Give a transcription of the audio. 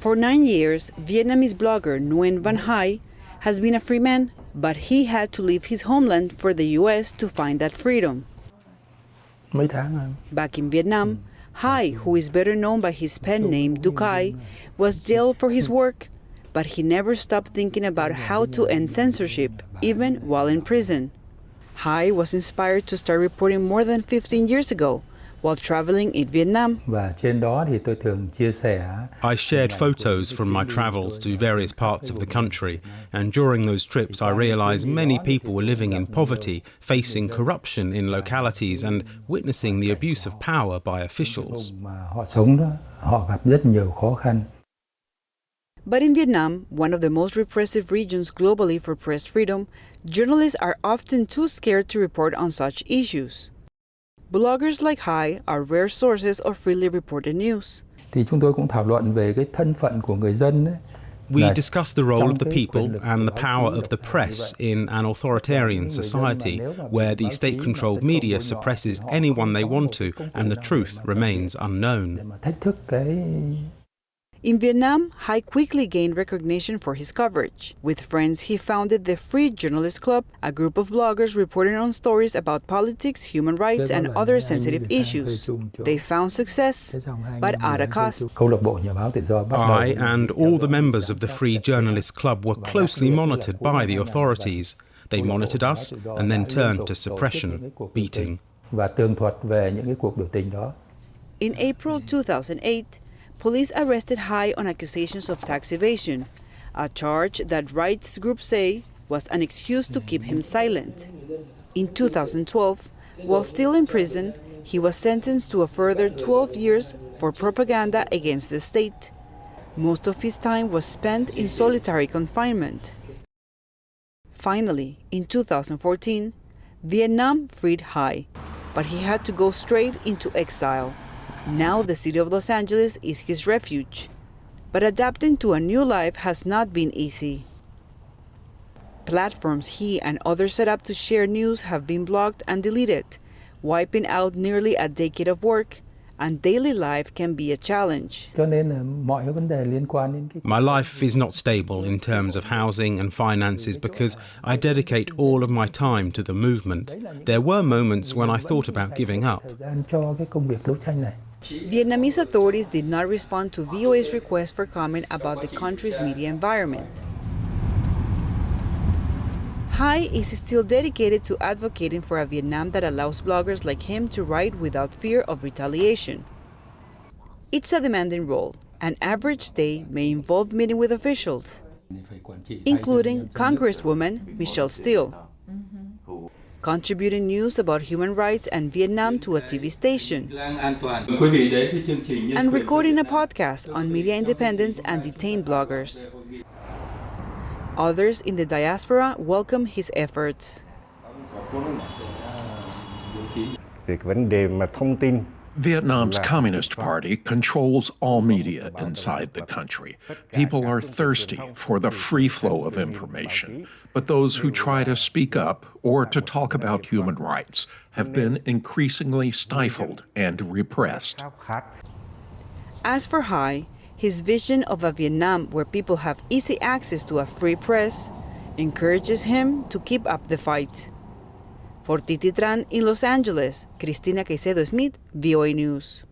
For 9 years, Vietnamese blogger Nguyen Van Hai has been a free man, but he had to leave his homeland for the U.S. to find that freedom. Back in Vietnam, Hai, who is better known by his pen name Dieu Cay, was jailed for his work, but he never stopped thinking about how to end censorship, even while in prison. Hai was inspired to start reporting more than 15 years ago, while traveling in Vietnam. I shared photos from my travels to various parts of the country, and during those trips I realized many people were living in poverty, facing corruption in localities and witnessing the abuse of power by officials. But in Vietnam, one of the most repressive regions globally for press freedom, journalists are often too scared to report on such issues. Bloggers like Hai are rare sources of freely reported news. We discuss the role of the people and the power of the press in an authoritarian society where the state-controlled media suppresses anyone they want to and the truth remains unknown. In Vietnam, Hai quickly gained recognition for his coverage. With friends, he founded the Free Journalist Club, a group of bloggers reporting on stories about politics, human rights, and other sensitive issues. They found success, but at a cost. I and all the members of the Free Journalist Club were closely monitored by the authorities. They monitored us and then turned to suppression, beating. In April 2008, police arrested Hai on accusations of tax evasion, a charge that rights groups say was an excuse to keep him silent. In 2012, while still in prison, he was sentenced to a further 12 years for propaganda against the state. Most of his time was spent in solitary confinement. Finally, in 2014, Vietnam freed Hai, but he had to go straight into exile. Now the city of Los Angeles is his refuge. But adapting to a new life has not been easy. Platforms he and others set up to share news have been blocked and deleted, wiping out nearly a decade of work, and daily life can be a challenge. My life is not stable in terms of housing and finances because I dedicate all of my time to the movement. There were moments when I thought about giving up. Vietnamese authorities did not respond to VOA's request for comment about the country's media environment. Hai is still dedicated to advocating for a Vietnam that allows bloggers like him to write without fear of retaliation. It's a demanding role. An average day may involve meeting with officials, including Congresswoman Michelle Steele, contributing news about human rights and Vietnam to a TV station, and recording a podcast on media independence and detained bloggers. Others in the diaspora welcome his efforts. Vietnam's Communist Party controls all media inside the country. People are thirsty for the free flow of information, but those who try to speak up or to talk about human rights have been increasingly stifled and repressed. As for Hai, his vision of a Vietnam where people have easy access to a free press encourages him to keep up the fight. For Titi Tran in Los Angeles, Cristina Caicedo Smit, VOA News.